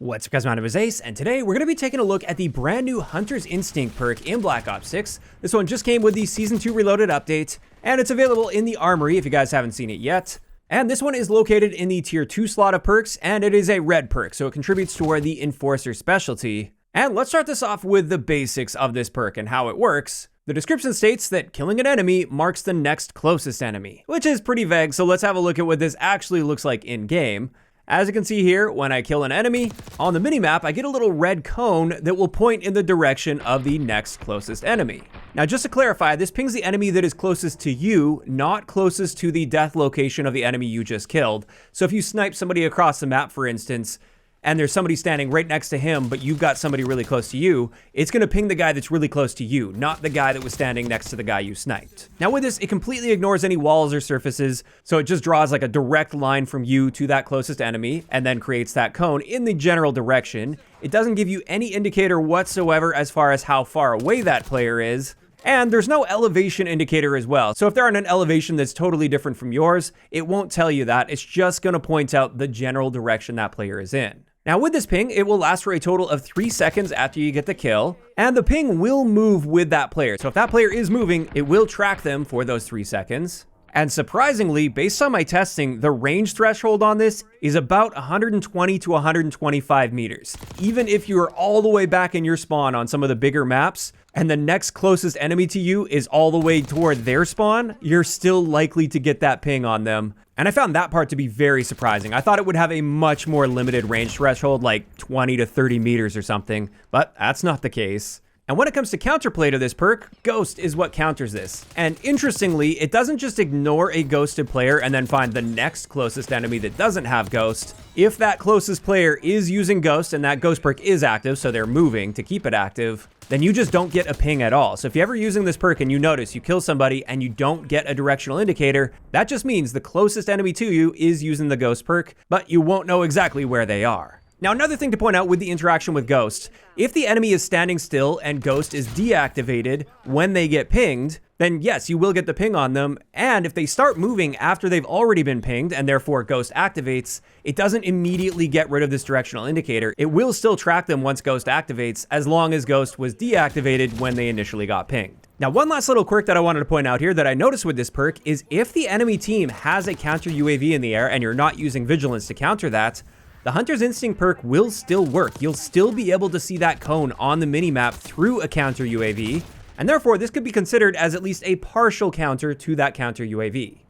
What's up guys, my name is Ace, and today we're going to be taking a look at the brand new Hunter's Instinct perk in Black Ops 6. This one just came with the Season 2 Reloaded update, and it's available in the Armory if you guys haven't seen it yet. And this one is located in the Tier 2 slot of perks, and it is a red perk, so it contributes toward the Enforcer specialty. And let's start this off with the basics of this perk and how it works. The description states that killing an enemy marks the next closest enemy, which is pretty vague, so let's have a look at what this actually looks like in-game. As you can see here, when I kill an enemy, on the minimap, I get a little red cone that will point in the direction of the next closest enemy. Now, just to clarify, this pings the enemy that is closest to you, not closest to the death location of the enemy you just killed. So if you snipe somebody across the map, for instance, and there's somebody standing right next to him, but you've got somebody really close to you, it's gonna ping the guy that's really close to you, not the guy that was standing next to the guy you sniped. Now with this, it completely ignores any walls or surfaces, so it just draws like a direct line from you to that closest enemy, and then creates that cone in the general direction. It doesn't give you any indicator whatsoever as far as how far away that player is. And there's no elevation indicator as well. So if they're on an elevation that's totally different from yours, it won't tell you that. It's just gonna point out the general direction that player is in. Now with this ping, it will last for a total of 3 seconds after you get the kill, and the ping will move with that player. So if that player is moving, it will track them for those 3 seconds. And surprisingly, based on my testing, the range threshold on this is about 120 to 125 meters. Even if you are all the way back in your spawn on some of the bigger maps, and the next closest enemy to you is all the way toward their spawn, you're still likely to get that ping on them. And I found that part to be very surprising. I thought it would have a much more limited range threshold, like 20 to 30 meters or something, but that's not the case. And when it comes to counterplay to this perk, Ghost is what counters this. And interestingly, it doesn't just ignore a ghosted player and then find the next closest enemy that doesn't have Ghost. If that closest player is using Ghost and that Ghost perk is active, so they're moving to keep it active, then you just don't get a ping at all. So if you're ever using this perk and you notice you kill somebody and you don't get a directional indicator, that just means the closest enemy to you is using the Ghost perk, but you won't know exactly where they are. Now, another thing to point out with the interaction with Ghost, if the enemy is standing still and Ghost is deactivated when they get pinged, then yes, you will get the ping on them. And if they start moving after they've already been pinged and therefore Ghost activates, it doesn't immediately get rid of this directional indicator. It will still track them once Ghost activates, as long as Ghost was deactivated when they initially got pinged. Now, one last little quirk that I wanted to point out here that I noticed with this perk is if the enemy team has a counter UAV in the air and you're not using Vigilance to counter that, the Hunter's Instinct perk will still work. You'll still be able to see that cone on the minimap through a counter UAV, and therefore this could be considered as at least a partial counter to that counter UAV.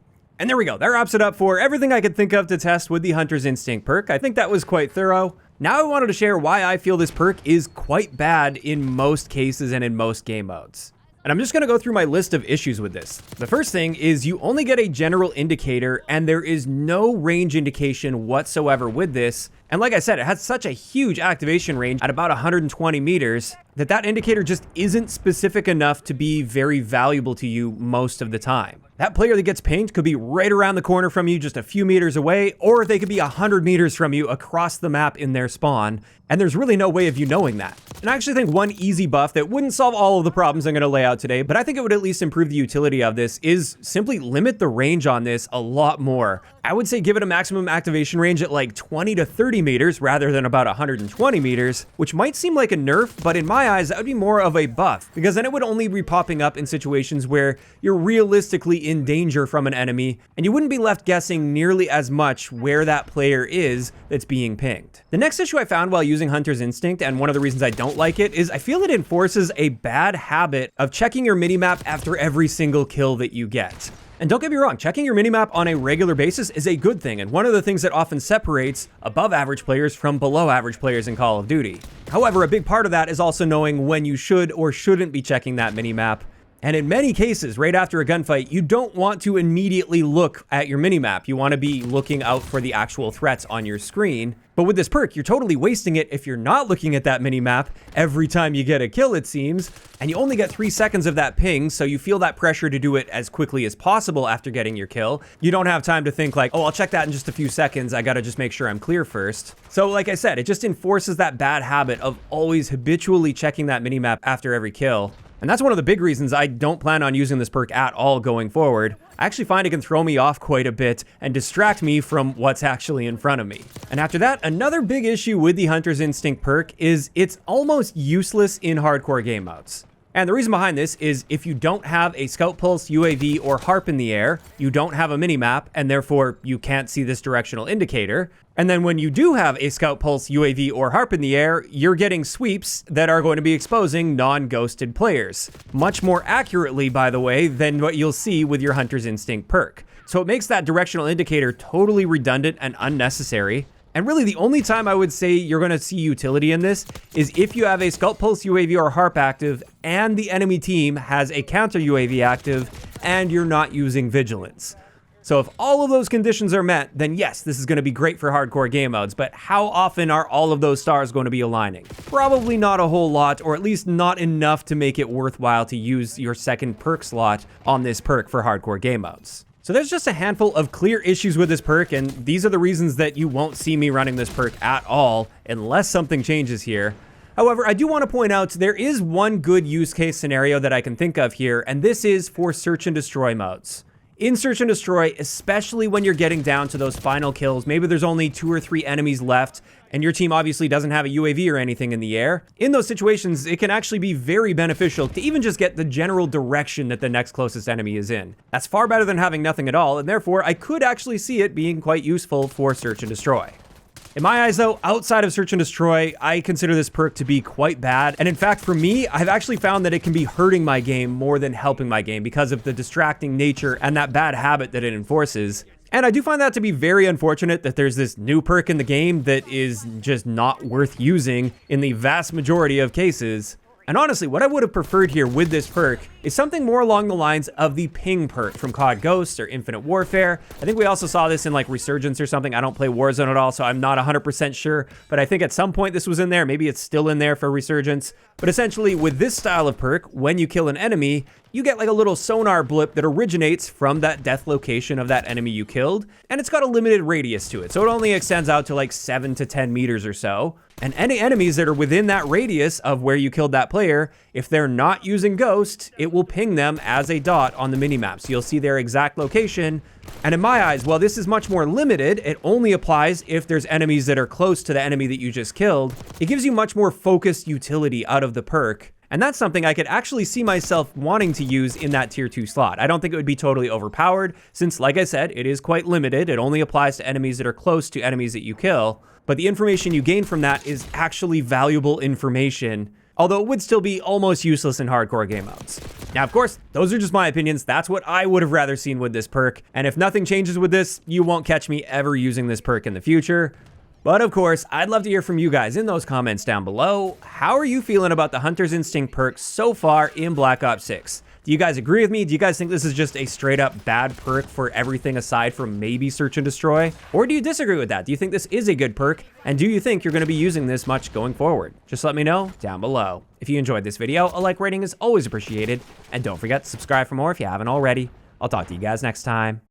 And there we go, that wraps it up for everything I could think of to test with the Hunter's Instinct perk. I think that was quite thorough. Now I wanted to share why I feel this perk is quite bad in most cases and in most game modes. And I'm just gonna go through my list of issues with this. The first thing is you only get a general indicator and there is no range indication whatsoever with this. And like I said, it has such a huge activation range at about 120 meters that indicator just isn't specific enough to be very valuable to you most of the time. That player that gets pinged could be right around the corner from you, just a few meters away, or they could be 100 meters from you across the map in their spawn, and there's really no way of you knowing that. And I actually think one easy buff that wouldn't solve all of the problems I'm going to lay out today, but I think it would at least improve the utility of this, is simply limit the range on this a lot more. I would say give it a maximum activation range at like 20 to 30 meters rather than about 120 meters, which might seem like a nerf, but in my eyes, that would be more of a buff, because then it would only be popping up in situations where you're realistically in danger from an enemy, and you wouldn't be left guessing nearly as much where that player is that's being pinged. The next issue I found while using Hunter's Instinct, and one of the reasons I don't like it, is I feel it enforces a bad habit of checking your minimap after every single kill that you get. And don't get me wrong, checking your minimap on a regular basis is a good thing, and one of the things that often separates above average players from below average players in Call of Duty. However, a big part of that is also knowing when you should or shouldn't be checking that minimap. And in many cases, right after a gunfight, you don't want to immediately look at your minimap. You want to be looking out for the actual threats on your screen. But with this perk, you're totally wasting it if you're not looking at that minimap every time you get a kill, it seems. And you only get 3 seconds of that ping, so you feel that pressure to do it as quickly as possible after getting your kill. You don't have time to think like, oh, I'll check that in just a few seconds. I gotta just make sure I'm clear first. So like I said, it just enforces that bad habit of always habitually checking that minimap after every kill. And that's one of the big reasons I don't plan on using this perk at all going forward. I actually find it can throw me off quite a bit and distract me from what's actually in front of me. And after that, another big issue with the Hunter's Instinct perk is it's almost useless in hardcore game modes. And the reason behind this is if you don't have a Scout Pulse, UAV, or Harp in the air, you don't have a minimap, and therefore you can't see this directional indicator. And then when you do have a Scout Pulse, UAV, or Harp in the air, you're getting sweeps that are going to be exposing non-ghosted players. Much more accurately, by the way, than what you'll see with your Hunter's Instinct perk. So it makes that directional indicator totally redundant and unnecessary. And really the only time I would say you're going to see utility in this is if you have a Scout Pulse, UAV, or Harp active and the enemy team has a counter UAV active and you're not using Vigilance. So if all of those conditions are met, then yes, this is going to be great for hardcore game modes, but how often are all of those stars going to be aligning? Probably not a whole lot, or at least not enough to make it worthwhile to use your second perk slot on this perk for hardcore game modes. So there's just a handful of clear issues with this perk, and these are the reasons that you won't see me running this perk at all, unless something changes here. However, I do want to point out there is one good use case scenario that I can think of here, and this is for search and destroy modes. In Search and Destroy, especially when you're getting down to those final kills, maybe there's only 2 or 3 enemies left, and your team obviously doesn't have a UAV or anything in the air. In those situations, it can actually be very beneficial to even just get the general direction that the next closest enemy is in. That's far better than having nothing at all, and therefore I could actually see it being quite useful for Search and Destroy. In my eyes though, outside of Search and Destroy, I consider this perk to be quite bad. And in fact, for me, I've actually found that it can be hurting my game more than helping my game because of the distracting nature and that bad habit that it enforces. And I do find that to be very unfortunate that there's this new perk in the game that is just not worth using in the vast majority of cases. And honestly, what I would have preferred here with this perk is something more along the lines of the ping perk from COD Ghosts or Infinite Warfare. I think we also saw this in like Resurgence or something. I don't play Warzone at all, so I'm not 100% sure. But I think at some point this was in there. Maybe it's still in there for Resurgence. But essentially, with this style of perk, when you kill an enemy, you get like a little sonar blip that originates from that death location of that enemy you killed. And it's got a limited radius to it. So it only extends out to like 7 to 10 meters or so. And any enemies that are within that radius of where you killed that player, if they're not using Ghost, it will ping them as a dot on the minimap. So you'll see their exact location. And in my eyes, while this is much more limited, it only applies if there's enemies that are close to the enemy that you just killed. It gives you much more focused utility out of the perk. And that's something I could actually see myself wanting to use in that tier 2 slot. I don't think it would be totally overpowered since, like I said, it is quite limited. It only applies to enemies that are close to enemies that you kill. But the information you gain from that is actually valuable information, although it would still be almost useless in hardcore game modes. Now, of course, those are just my opinions. That's what I would have rather seen with this perk. And if nothing changes with this, you won't catch me ever using this perk in the future. But of course, I'd love to hear from you guys in those comments down below. How are you feeling about the Hunter's Instinct perk so far in Black Ops 6? Do you guys agree with me? Do you guys think this is just a straight up bad perk for everything aside from maybe Search and Destroy? Or do you disagree with that? Do you think this is a good perk? And do you think you're going to be using this much going forward? Just let me know down below. If you enjoyed this video, a like rating is always appreciated. And don't forget to subscribe for more if you haven't already. I'll talk to you guys next time.